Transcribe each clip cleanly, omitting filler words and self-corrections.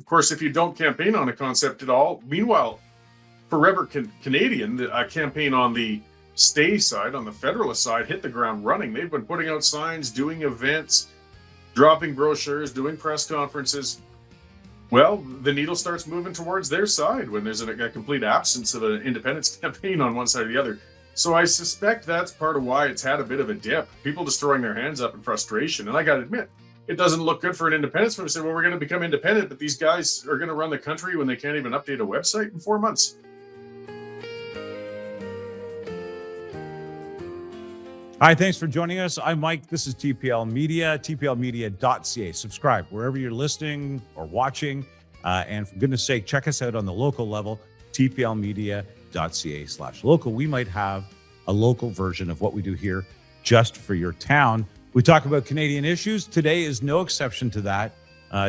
of course, if you don't campaign on a concept at all, meanwhile, Forever Canadian, the campaign on the stay side, on the Federalist side, hit the ground running. They've been putting out signs, doing events, dropping brochures, doing press conferences. Well, the needle starts moving towards their side when there's a complete absence of an independence campaign on one side or the other. So I suspect that's part of why it's had a bit of a dip. People just throwing their hands up in frustration. And I got to admit, it doesn't look good for an independence when we say, well, we're going to become independent, but these guys are going to run the country when they can't even update a website in 4 months. Hi, thanks for joining us. I'm Mike. This is TPL Media, tplmedia.ca. Subscribe wherever you're listening or watching. And for goodness sake, check us out on the local level, tplmedia.ca/local. We might have a local version of what we do here just for your town. We talk about Canadian issues. Today is no exception to that.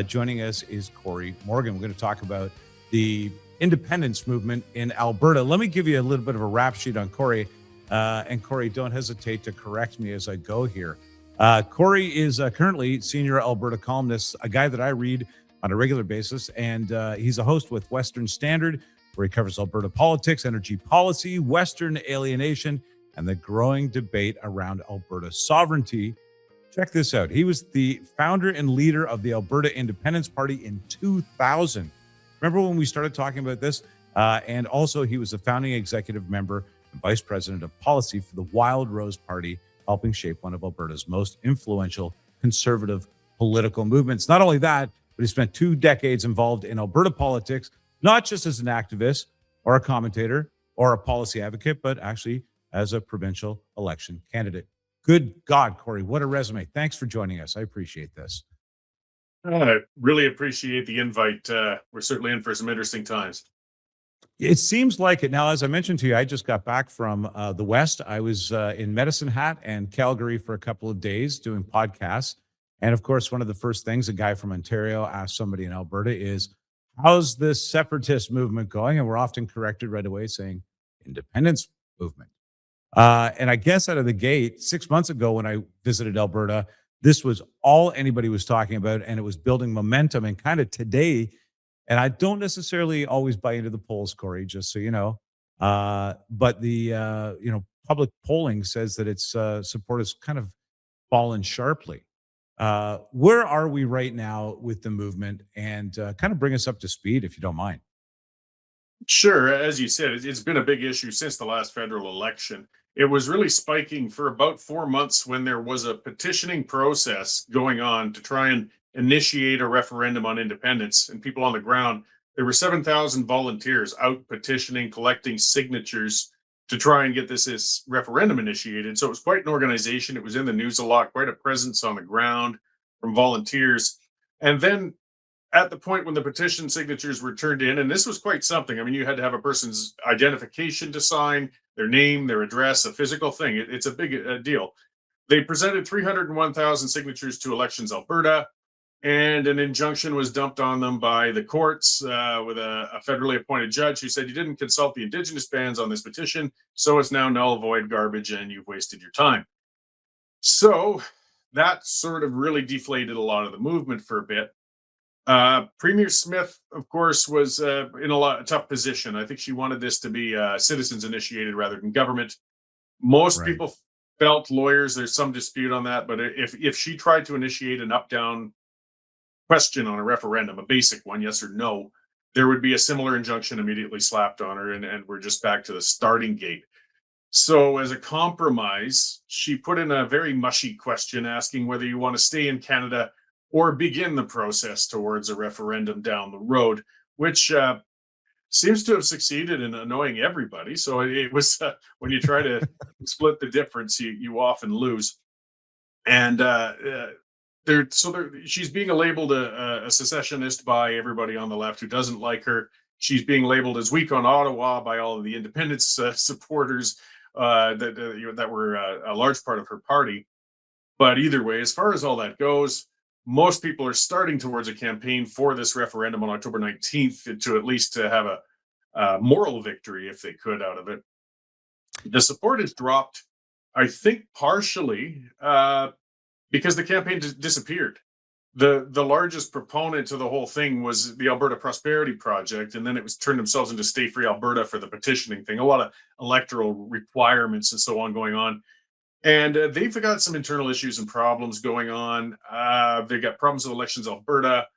Joining us is Cory Morgan. We're going to talk about the independence movement in Alberta. Let me give you a little bit of a rap sheet on Cory. And Cory, don't hesitate to correct me as I go here. Cory is currently senior Alberta columnist, a guy that I read on a regular basis. And he's a host with Western Standard, where he covers Alberta politics, energy policy, Western alienation, and the growing debate around Alberta sovereignty. Check this out. He was the founder and leader of the Alberta Independence Party in 2000. Remember when we started talking about this? And also he was a founding executive member and vice president of policy for the Wild Rose Party, helping shape one of Alberta's most influential conservative political movements. Not only that, but he spent 2 decades involved in Alberta politics, not just as an activist or a commentator or a policy advocate, but actually as a provincial election candidate. Good God, Cory, what a resume. Thanks for joining us. I appreciate this. I really appreciate the invite. We're certainly in for some interesting times. It seems like it. Now, as I mentioned to you, I just got back from the West. I was in Medicine Hat and Calgary for a couple of days doing podcasts. And of course, one of the first things a guy from Ontario asked somebody in Alberta is, how's this separatist movement going? And we're often corrected right away saying independence movement. And I guess out of the gate, 6 months ago when I visited Alberta, this was all anybody was talking about, and it was building momentum. And kind of today, and I don't necessarily always buy into the polls, Cory, just so you know, but the public polling says that its support has kind of fallen sharply. Where are we right now with the movement? And kind of bring us up to speed, if you don't mind. Sure. As you said, it's been a big issue since the last federal election. It was really spiking for about 4 months when there was a petitioning process going on to try and initiate a referendum on independence. And people on the ground, there were 7,000 volunteers out petitioning, collecting signatures to try and get this referendum initiated. So it was quite an organization. It was in the news a lot, quite a presence on the ground from volunteers. And then at the point when the petition signatures were turned in, and this was quite something. I mean, you had to have a person's identification to sign, their name, their address, a physical thing. It's a big deal. They presented 301,000 signatures to Elections Alberta, and an injunction was dumped on them by the courts with a federally appointed judge who said, you didn't consult the Indigenous bands on this petition, so it's now null, void, garbage, and you've wasted your time. So that sort of really deflated a lot of the movement for a bit. Premier Smith, of course, was in a tough position. I think she wanted this to be citizens initiated rather than government. Most people felt, lawyers, there's some dispute on that, but if she tried to initiate an up-down question on a referendum, a basic one, yes or no, there would be a similar injunction immediately slapped on her, and we're just back to the starting gate. So as a compromise, she put in a very mushy question asking whether you want to stay in Canada or begin the process towards a referendum down the road, which seems to have succeeded in annoying everybody. So it was when you try to split the difference, you often lose. And she's being labeled a secessionist by everybody on the left who doesn't like her. She's being labeled as weak on Ottawa by all of the independence supporters that were a large part of her party. But either way, as far as all that goes, most people are starting towards a campaign for this referendum on October 19th to at least to have a moral victory, if they could, out of it. The support has dropped, I think, partially because the campaign disappeared. the largest proponent to the whole thing was the Alberta Prosperity Project, and then it was turned themselves into Stay Free Alberta for the petitioning thing. A lot of electoral requirements and so on going on, and they've got some internal issues and problems going on. They've got problems with Elections Alberta,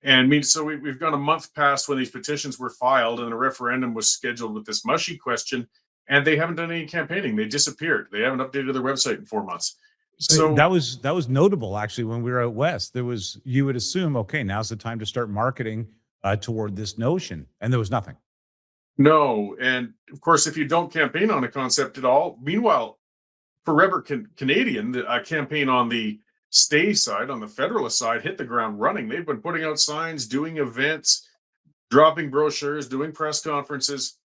and so we've gone a month past when these petitions were filed, and a referendum was scheduled with this mushy question, and they haven't done any campaigning. They disappeared. They haven't updated their website in 4 months. So That was notable actually when we were out west. There was, you would assume, okay, now's the time to start marketing toward this notion, and there was nothing. no, and of course, if you don't campaign on a concept at all, meanwhile, Forever Canadian, the campaign on the stay side, on the Federalist side, hit the ground running. They've been putting out signs, doing events, dropping brochures, doing press conferences.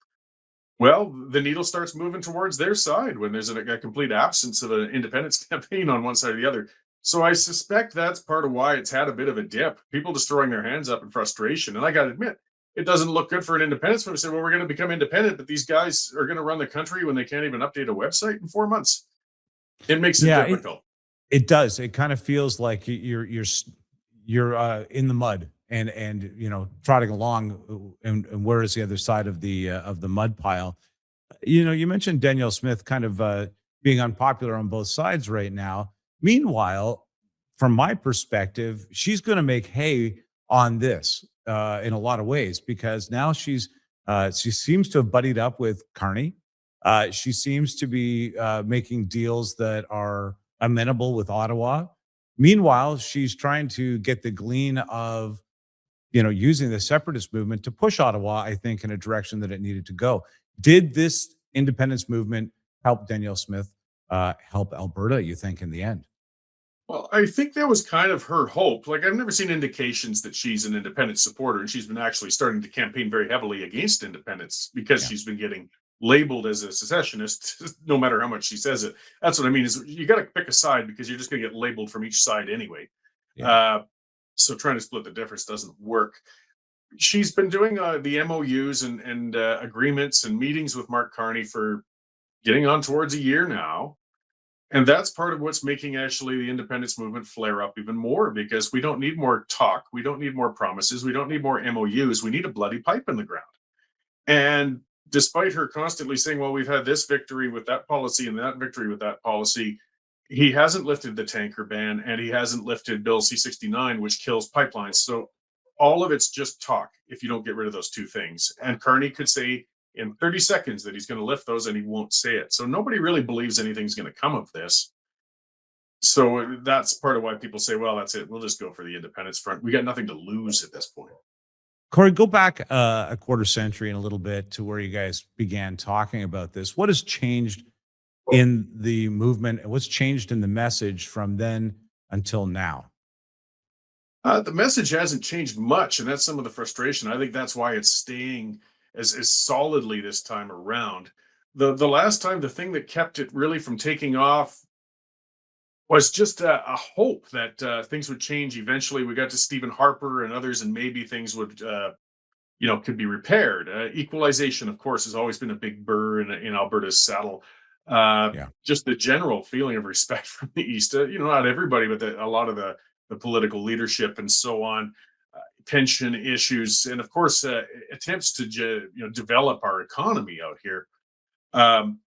Well, the needle starts moving towards their side when there's a complete absence of an independence campaign on one side or the other. So I suspect that's part of why it's had a bit of a dip. People just throwing their hands up in frustration. And I got to admit, it doesn't look good for an independence when we say, well, we're going to become independent, but these guys are going to run the country when they can't even update a website in 4 months. It makes it Yeah, difficult. it does. It kind of feels like you're in the mud and trotting along, and where is the other side of the mud pile? You mentioned Danielle Smith kind of being unpopular on both sides right now. Meanwhile, from my perspective, she's going to make hay on this in a lot of ways, because now she seems to have buddied up with Carney. She seems to be making deals that are amenable with Ottawa. Meanwhile, she's trying to get the glean of, using the separatist movement to push Ottawa, I think, in a direction that it needed to go. Did this independence movement help Danielle Smith, help Alberta, you think, in the end? Well, I think that was kind of her hope. Like, I've never seen indications that she's an independent supporter, and she's been actually starting to campaign very heavily against independence because Yeah. she's been getting labeled as a secessionist, no matter how much she says it. That's what I mean. Is you got to pick a side because you're just going to get labeled from each side anyway. Yeah. So trying to split the difference doesn't work. She's been doing the MOUs and agreements and meetings with Mark Carney for getting on towards a year now. And that's part of what's making actually the independence movement flare up even more, because we don't need more talk. We don't need more promises. We don't need more MOUs. We need a bloody pipe in the ground. And despite her constantly saying, well, we've had this victory with that policy and that victory with that policy, he hasn't lifted the tanker ban and he hasn't lifted Bill C-69, which kills pipelines. So all of it's just talk if you don't get rid of those two things. And Carney could say in 30 seconds that he's going to lift those and he won't say it. So nobody really believes anything's going to come of this. So that's part of why people say, well, that's it. We'll just go for the independence front. We got nothing to lose at this point. Cory, go back a quarter century and a little bit to where you guys began talking about this. What has changed in the movement, and what's changed in the message from then until now? The message hasn't changed much, and that's some of the frustration. I think that's why it's staying as solidly this time around. The last time, the thing that kept it really from taking off was just a hope that things would change eventually. We got to Stephen Harper and others, and maybe things would, could be repaired. Equalization, of course, has always been a big burr in Alberta's saddle. Yeah. Just the general feeling of respect from the East, not everybody, but a lot of the political leadership and so on, pension issues, and of course, attempts to develop our economy out here. Um,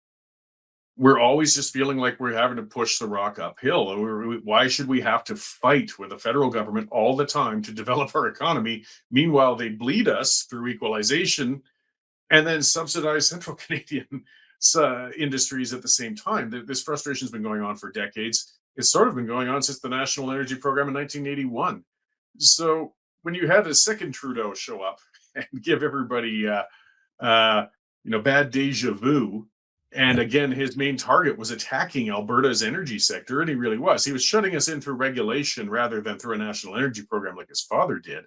we're always just feeling like we're having to push the rock uphill. Why should we have to fight with the federal government all the time to develop our economy? Meanwhile, they bleed us through equalization and then subsidize central Canadian industries at the same time. This frustration has been going on for decades. It's sort of been going on since the National Energy Program in 1981. So when you had a second Trudeau show up and give everybody, bad deja vu, and Yeah. again, his main target was attacking Alberta's energy sector, and he really was. He was shutting us in through regulation rather than through a national energy program like his father did.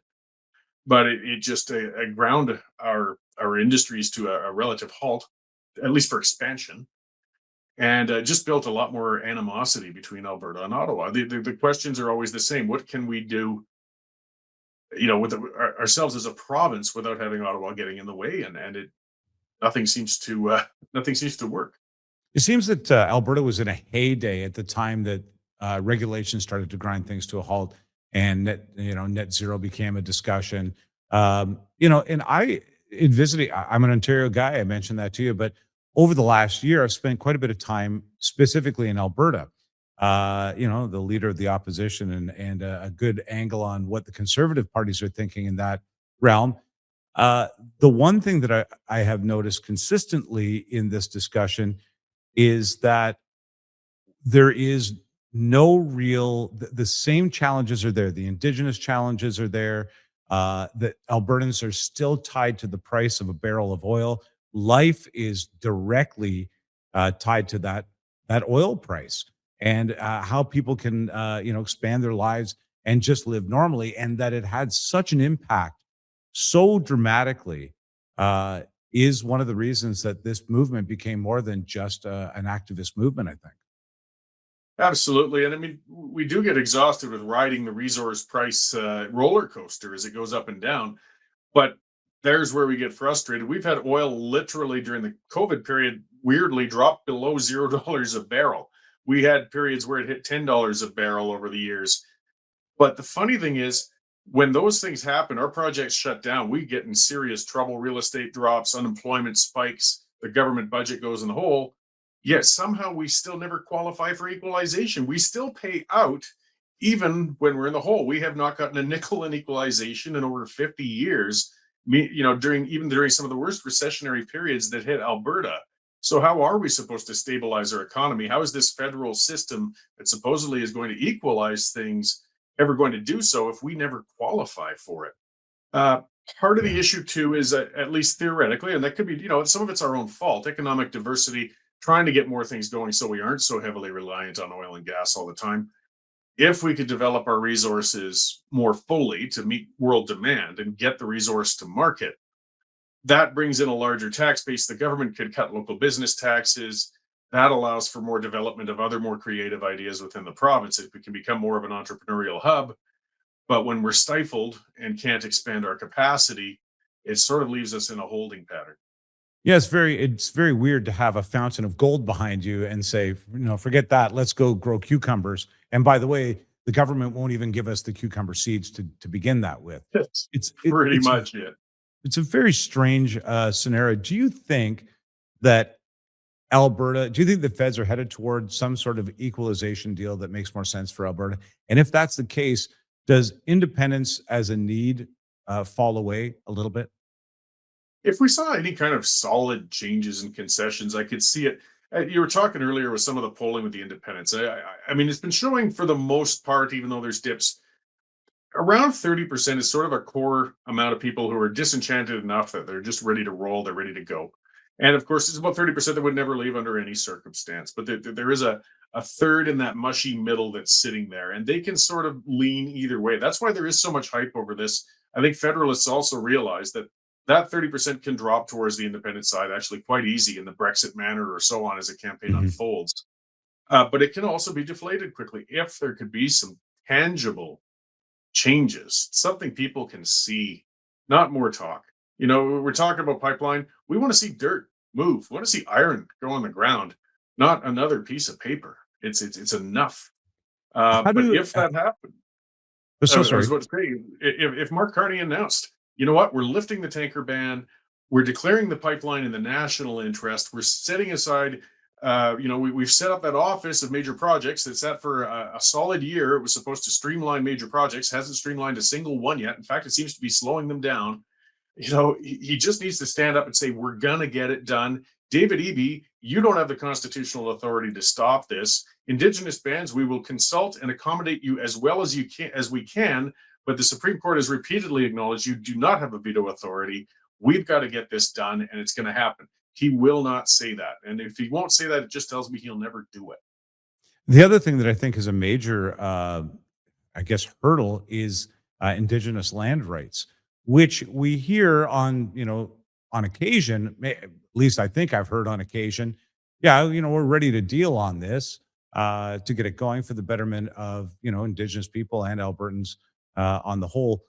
But it just ground our industries to a relative halt, at least for expansion, and just built a lot more animosity between Alberta and Ottawa. The questions are always the same: what can we do, with ourselves as a province without having Ottawa getting in the way? And nothing seems to work. It seems that Alberta was in a heyday at the time that regulation started to grind things to a halt. and net zero became a discussion. And in visiting, I'm an Ontario guy. I mentioned that to you, but over the last year, I've spent quite a bit of time specifically in Alberta. The leader of the opposition and a good angle on what the conservative parties are thinking in that realm. Uh, the one thing that I have noticed consistently in this discussion is that there is no real the same challenges are there. The Indigenous challenges are there. That Albertans are still tied to the price of a barrel of oil. Life is directly tied to that oil price, and how people can expand their lives and just live normally, and that it had such an impact so dramatically. Is one of the reasons that this movement became more than just an activist movement, I think. Absolutely. And I mean, we do get exhausted with riding the resource price roller coaster as it goes up and down. But there's where we get frustrated. We've had oil literally during the COVID period weirdly drop below $0 a barrel. We had periods where it hit $10 a barrel over the years. But the funny thing is, when those things happen, our projects shut down, we get in serious trouble. Real estate drops, unemployment spikes, the government budget goes in the hole. Yet somehow we still never qualify for equalization. We still pay out even when we're in the hole. We have not gotten a nickel in equalization in over 50 years. During some of the worst recessionary periods that hit Alberta. So how are we supposed to stabilize our economy? How is this federal system that supposedly is going to equalize things ever going to do so if we never qualify for it? Uh, Part of the Yeah. issue too is at least theoretically, and that could be, some of it's our own fault, economic diversity, trying to get more things going so we aren't so heavily reliant on oil and gas all the time. If we could develop our resources more fully to meet world demand and get the resource to market, that brings in a larger tax base. The government could cut local business taxes. That allows for more development of other more creative ideas within the province. It can become more of an entrepreneurial hub. But when we're stifled and can't expand our capacity, it sort of leaves us in a holding pattern. Yeah, it's very weird to have a fountain of gold behind you and say, forget that. Let's go grow cucumbers. And by the way, the government won't even give us the cucumber seeds to begin that with. That's It's it, pretty it's much it. it's a very strange scenario. Do you think that Alberta? Do you think the feds are headed towards some sort of equalization deal that makes more sense for Alberta? And if that's the case, does independence as a need fall away a little bit? If we saw any kind of solid changes and concessions, I could see it. You were talking earlier with some of the polling with the independents. I mean, it's been showing for the most part, even though there's dips, around 30% is sort of a core amount of people who are disenchanted enough that they're just ready to roll, they're ready to go. And of course, it's about 30% that would never leave under any circumstance. But there is a third in that mushy middle that's sitting there, and they can sort of lean either way. That's why there is so much hype over this. I think Federalists also realize that 30% can drop towards the independent side actually quite easy in the Brexit manner or so on as a campaign Mhm. unfolds. But it can also be deflated quickly if there could be some tangible changes, something people can see, not more talk. We're talking about pipeline. We want to see dirt move. We want to see iron go on the ground, not another piece of paper. It's enough. How But do? if that happens, So I was sorry. about to say, if Mark Carney announced, you know what, we're lifting the tanker ban, we're declaring the pipeline in the national interest, we're setting aside, we've set up that office of major projects that sat for a solid year. It was supposed to streamline major projects, hasn't streamlined a single one yet. In fact, it seems to be slowing them down. He just needs to stand up and say, we're going to get it done. David Eby, you don't have the constitutional authority to stop this. Indigenous bands, we will consult and accommodate you as well as we can, but the Supreme Court has repeatedly acknowledged you do not have a veto authority. We've got to get this done, and it's going to happen. He will not say that. And if he won't say that, it just tells me he'll never do it. The other thing that I think is a major, I guess, hurdle is Indigenous land rights, which we hear on occasion. At least I think I've heard on occasion. Yeah, we're ready to deal on this to get it going for the betterment of Indigenous people and Albertans on the whole.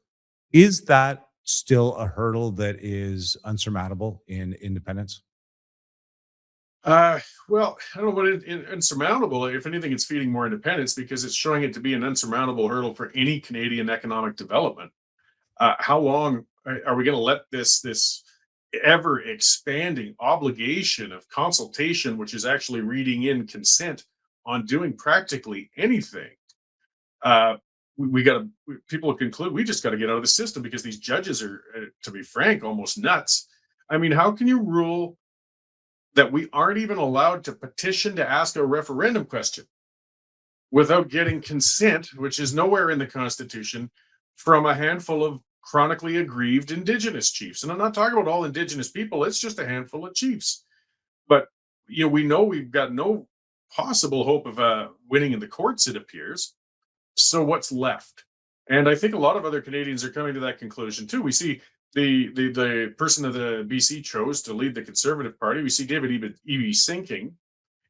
Is that still a hurdle that is unsurmountable in independence? Well, I don't know what insurmountable. If anything, it's feeding more independence because it's showing it to be an insurmountable hurdle for any Canadian economic development. How long are we going to let this ever expanding obligation of consultation, which is actually reading in consent on doing practically anything? Uh, we got to People conclude we just got to get out of the system because these judges are, to be frank, almost nuts. I mean, how can you rule that we aren't even allowed to petition to ask a referendum question without getting consent, which is nowhere in the Constitution, from a handful of chronically aggrieved Indigenous chiefs? And I'm not talking about all Indigenous people, it's just a handful of chiefs. But we know we've got no possible hope of winning in the courts, it appears. So what's left? And I think a lot of other Canadians are coming to that conclusion too. We see the person that the BC chose to lead the Conservative Party. We see David Eby sinking,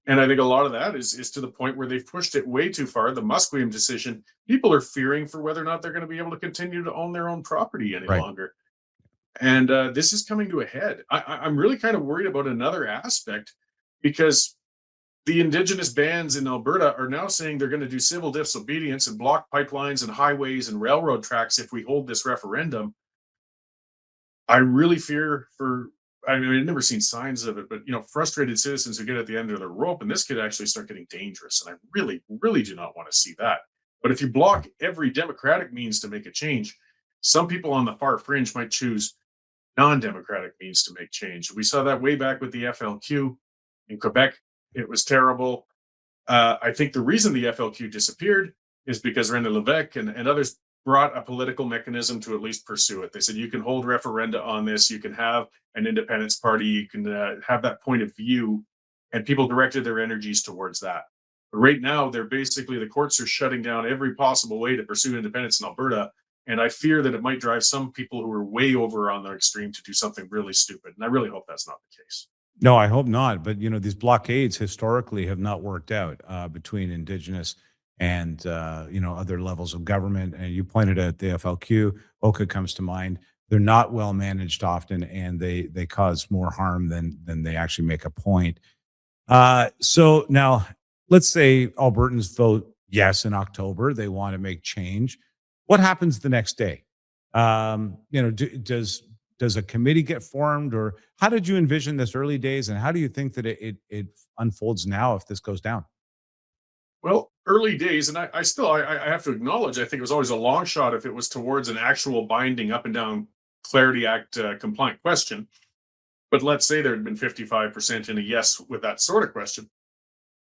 and I think a lot of that is to the point where they've pushed it way too far. The Musqueam decision, people are fearing for whether or not they're going to be able to continue to own their own property any Right. longer. And this is coming to a head. I'm really kind of worried about another aspect because the Indigenous bands in Alberta are now saying they're going to do civil disobedience and block pipelines and highways and railroad tracks if we hold this referendum. I really fear for, I mean, I've never seen signs of it, but frustrated citizens who get at the end of the rope, and this could actually start getting dangerous. And I really, really do not want to see that. But if you block every democratic means to make a change, some people on the far fringe might choose non-democratic means to make change. We saw that way back with the FLQ in Quebec. It was terrible. I think the reason the FLQ disappeared is because René Lévesque and others brought a political mechanism to at least pursue it. They said you can hold referenda on this, you can have an independence party, you can have that point of view, and people directed their energies towards that. But right now, the courts are shutting down every possible way to pursue independence in Alberta, and I fear that it might drive some people who are way over on the extreme to do something really stupid. And I really hope that's not the case. No, I hope not. But these blockades historically have not worked out between Indigenous and other levels of government. And you pointed out the FLQ, OCA comes to mind. They're not well managed often, and they cause more harm than they actually make a point. So now, let's say Albertans vote yes in October. They want to make change. What happens the next day? Does a committee get formed, or how did you envision this early days, and how do you think that it unfolds now if this goes down? Well, early days, and I have to acknowledge, I think it was always a long shot if it was towards an actual binding up and down Clarity Act compliant question. But let's say there had been 55% in a yes with that sort of question,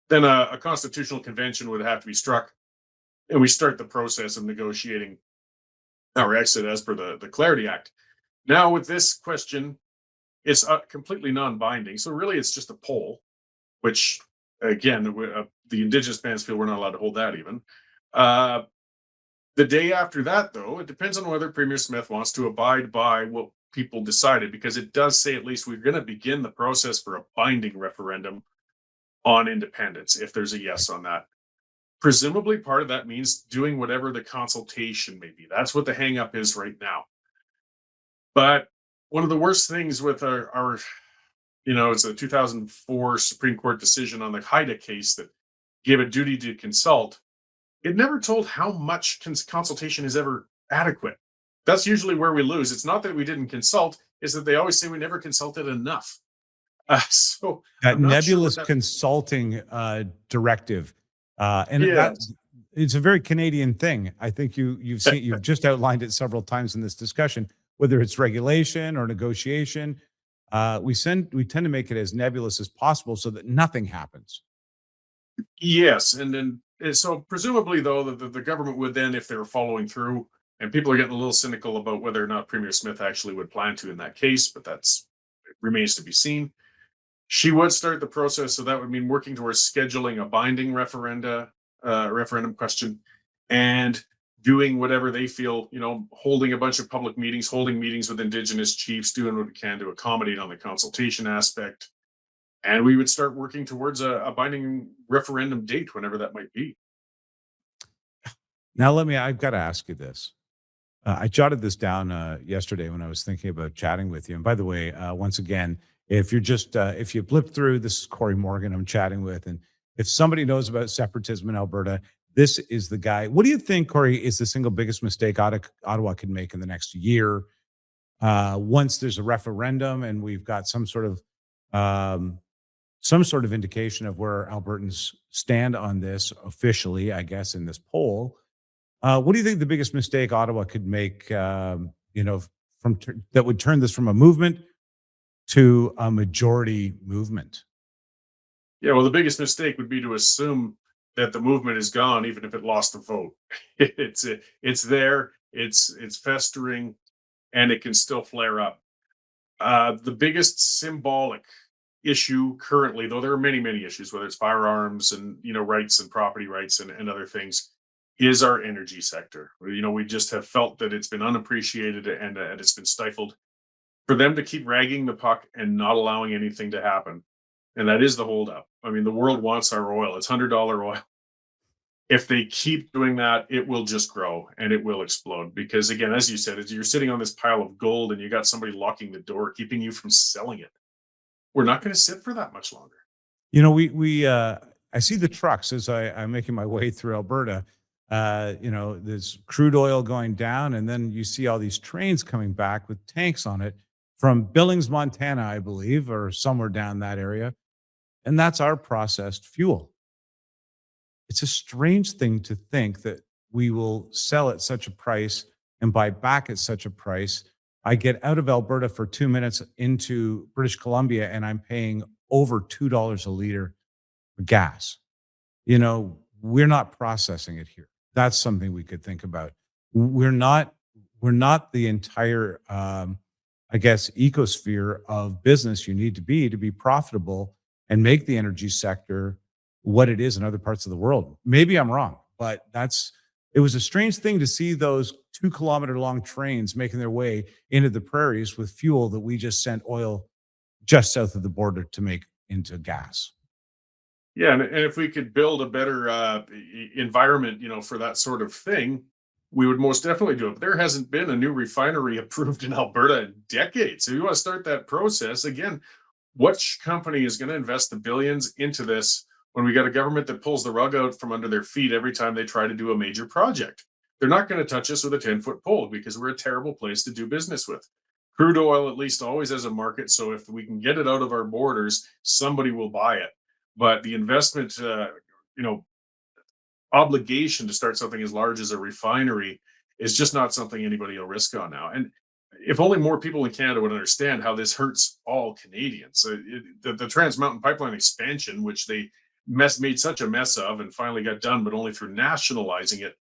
then a constitutional convention would have to be struck, and we start the process of negotiating our exit as per the Clarity Act. Now, with this question, it's completely non-binding, so really it's just a poll, which again, the Indigenous bands feel we're not allowed to hold that even. Uh, the day after that, though, it depends on whether Premier Smith wants to abide by what people decided, because it does say at least we're going to begin the process for a binding referendum on independence if there's a yes on that. Presumably, part of that means doing whatever the consultation may be. That's what the hang-up is right now. But one of the worst things with our it's a 2004 Supreme Court decision on the Haida case that gave a duty to consult. It never told how much consultation is ever adequate. That's usually where we lose. It's not that we didn't consult, it's that they always say we never consulted enough. So That I'm not sure nebulous consulting directive, and that yes. it's a very Canadian thing. I think you've just outlined it several times in this discussion, whether it's regulation or negotiation. We tend to make it as nebulous as possible so that nothing happens. Yes, and so presumably though the government would then, if they were following through, and people are getting a little cynical about whether or not Premier Smith actually would plan to in that case, but that's it remains to be seen. She would start the process, so that would mean working towards scheduling a binding referendum question, and doing whatever they feel, holding a bunch of public meetings, holding meetings with Indigenous chiefs, doing what we can to accommodate on the consultation aspect. And we would start working towards a binding referendum date, whenever that might be. Now, I've got to ask you this. I jotted this down yesterday when I was thinking about chatting with you. And by the way, once again, If you're just if you blip through, this is Cory Morgan I'm chatting with, and if somebody knows about separatism in Alberta, this is the guy. What do you think, Cory, is the single biggest mistake Ottawa could make in the next year? Once there's a referendum and we've got um, some sort of indication of where Albertans stand on this officially, I guess, in this poll. What do you think the biggest mistake Ottawa could make? That would turn this from a movement to a majority movement. Yeah, well, the biggest mistake would be to assume that the movement is gone, even if it lost the vote. It's there, it's festering, and it can still flare up. The biggest symbolic issue currently, though there are many issues, whether it's firearms and rights and property rights and other things, is our energy sector. We just have felt that it's been unappreciated and it's been stifled. For them to keep ragging the puck and not allowing anything to happen, and that is the holdup. I mean, the world wants our oil. It's $100 oil. If they keep doing that, it will just grow and it will explode. Because again, as you said, you're sitting on this pile of gold and you got somebody locking the door, keeping you from selling it. We're not going to sit for that much longer. I see the trucks as I'm making my way through Alberta. There's crude oil going down, and then you see all these trains coming back with tanks on it from Billings, Montana, I believe, or somewhere down that area. And that's our processed fuel. It's a strange thing to think that we will sell at such a price and buy back at such a price. I get out of Alberta for 2 minutes into British Columbia, and I'm paying over $2 a liter for gas. We're not processing it here. That's something we could think about. We're not the entire ecosphere of business you need to be profitable and make the energy sector what it is in other parts of the world. Maybe I'm wrong, but it was a strange thing to see those 2-kilometer long trains making their way into the prairies with fuel that we just sent oil just south of the border to make into gas. Yeah, and if we could build a better environment, for that sort of thing, we would most definitely do it. But there hasn't been a new refinery approved in Alberta in decades. So you want to start that process again. Which company is going to invest the billions into this when we got a government that pulls the rug out from under their feet every time they try to do a major project? They're not going to touch us with a 10-foot pole because we're a terrible place to do business with. Crude oil, at least, always has a market. So if we can get it out of our borders, somebody will buy it. But the investment, obligation to start something as large as a refinery is just not something anybody will risk on now. And if only more people in Canada would understand how this hurts all Canadians. The Trans Mountain Pipeline expansion, which they made such a mess of and finally got done, but only through nationalizing it.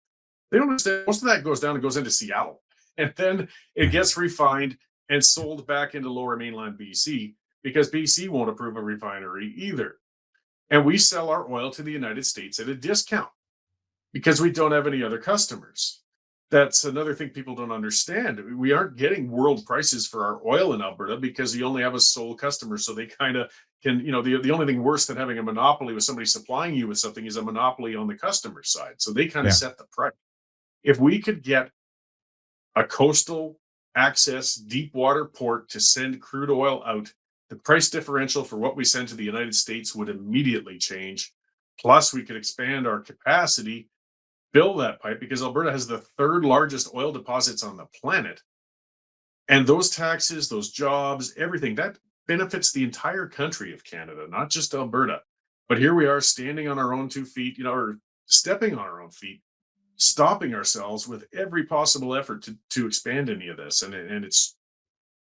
They don't understand. Most of that goes down and goes into Seattle. And then it gets refined and sold back into lower mainland BC because BC won't approve a refinery either. And we sell our oil to the United States at a discount because we don't have any other customers. That's another thing people don't understand. We aren't getting world prices for our oil in Alberta because you only have a sole customer. So they kind of can, the only thing worse than having a monopoly with somebody supplying you with something is a monopoly on the customer side. So they kind of set the price. If we could get a coastal access deep water port to send crude oil out, the price differential for what we send to the United States would immediately change. Plus, we could expand our capacity, build that pipe, because Alberta has the third largest oil deposits on the planet. And those taxes, those jobs, everything, that benefits the entire country of Canada, not just Alberta. But here we are standing on our own 2 feet, or stepping on our own feet, stopping ourselves with every possible effort to expand any of this. And it's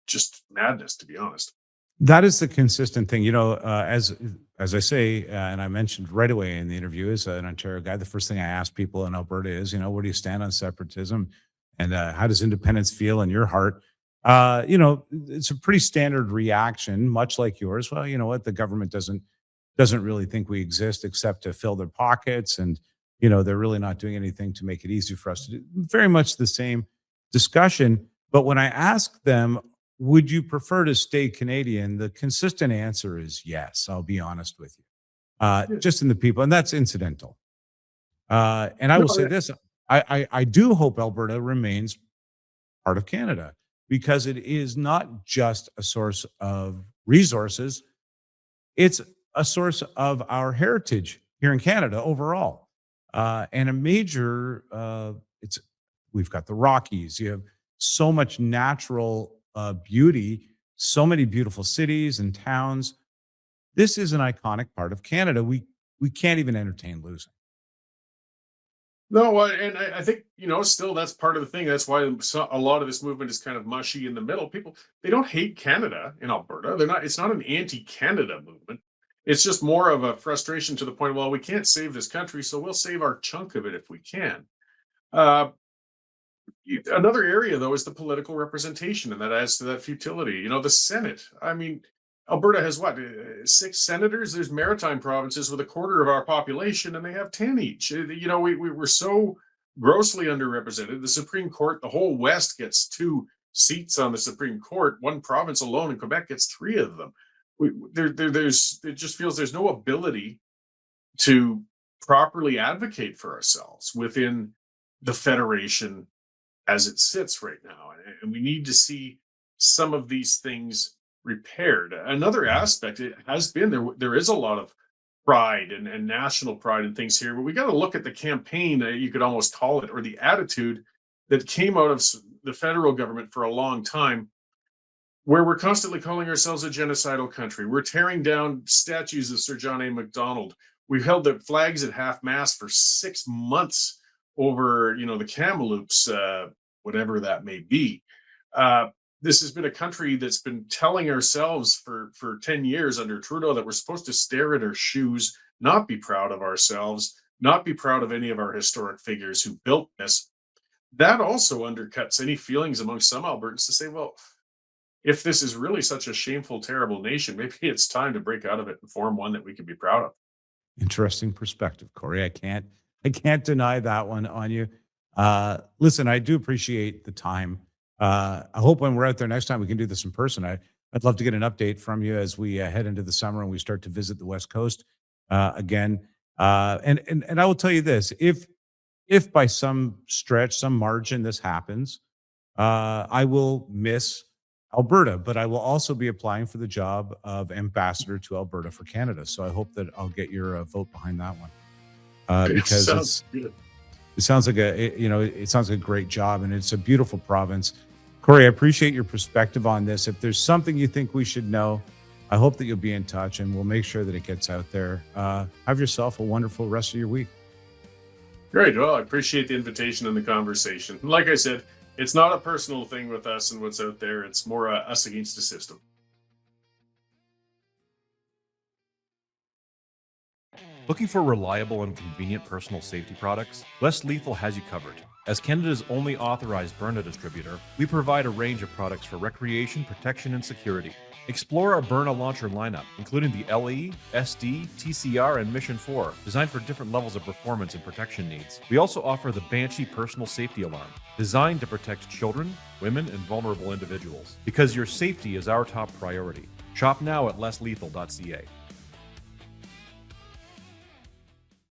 just madness, to be honest. That is the consistent thing, as I say, and I mentioned right away in the interview, as an Ontario guy, the first thing I ask people in Alberta is, where do you stand on separatism, and how does independence feel in your heart? It's a pretty standard reaction, much like yours. Well, you know what, the government doesn't really think we exist except to fill their pockets, and they're really not doing anything to make it easy for us to do. Very much the same discussion. But when I ask them, would you prefer to stay Canadian? The consistent answer is yes. I'll be honest with you. Just in the people, and that's incidental. And I will say this: I do hope Alberta remains part of Canada, because it is not just a source of resources. It's a source of our heritage here in Canada overall. And a major, it's we've got the Rockies. You have so much natural beauty, so many beautiful cities and towns. This is an iconic part of Canada. We can't even entertain losing. No, and I think, still that's part of the thing. That's why a lot of this movement is kind of mushy in the middle. People, they don't hate Canada in Alberta. It's not an anti-Canada movement. It's just more of a frustration to the point, well, we can't save this country, so we'll save our chunk of it if we can. Uh, Another area, though, is the political representation, and that adds to that futility. The Senate. I mean, Alberta has what, 6 senators? There's maritime provinces with a quarter of our population, and they have 10 each. We're so grossly underrepresented. The Supreme Court, the whole West gets 2 seats on the Supreme Court. One province alone in Quebec gets 3 of them. It just feels there's no ability to properly advocate for ourselves within the Federation as it sits right now. And we need to see some of these things repaired. Another aspect, it has been there is a lot of pride and national pride and things here, but we got to look at the campaign, you could almost call it, or the attitude that came out of the federal government for a long time, where we're constantly calling ourselves a genocidal country. We're tearing down statues of Sir John A. Macdonald. We've held the flags at half mast for 6 months over, the Kamloops, whatever that may be. This has been a country that's been telling ourselves for 10 years under Trudeau that we're supposed to stare at our shoes, not be proud of ourselves, not be proud of any of our historic figures who built this. That also undercuts any feelings among some Albertans to say, well, if this is really such a shameful, terrible nation, maybe it's time to break out of it and form one that we can be proud of. Interesting perspective, Cory. I can't deny that one on you. Listen, I do appreciate the time. I hope when we're out there next time we can do this in person. I'd love to get an update from you as we head into the summer and we start to visit the West Coast again. And I will tell you this: if by some stretch, some margin, this happens, I will miss Alberta, but I will also be applying for the job of ambassador to Alberta for Canada. So I hope that I'll get your vote behind that one because Sounds good. it sounds like it sounds like a great job, and it's a beautiful province. Cory, I appreciate your perspective on this. If there's something you think we should know, I hope that you'll be in touch, and we'll make sure that it gets out there. Have yourself a wonderful rest of your week. Great. Well, I appreciate the invitation and the conversation. Like I said, it's not a personal thing with us and what's out there. It's more us against the system. Looking for reliable and convenient personal safety products? Less Lethal has you covered. As Canada's only authorized Byrna distributor, we provide a range of products for recreation, protection, and security. Explore our Byrna launcher lineup, including the LE, SD, TCR, and Mission 4, designed for different levels of performance and protection needs. We also offer the Banshee personal safety alarm, designed to protect children, women, and vulnerable individuals. Because your safety is our top priority. Shop now at lesslethal.ca.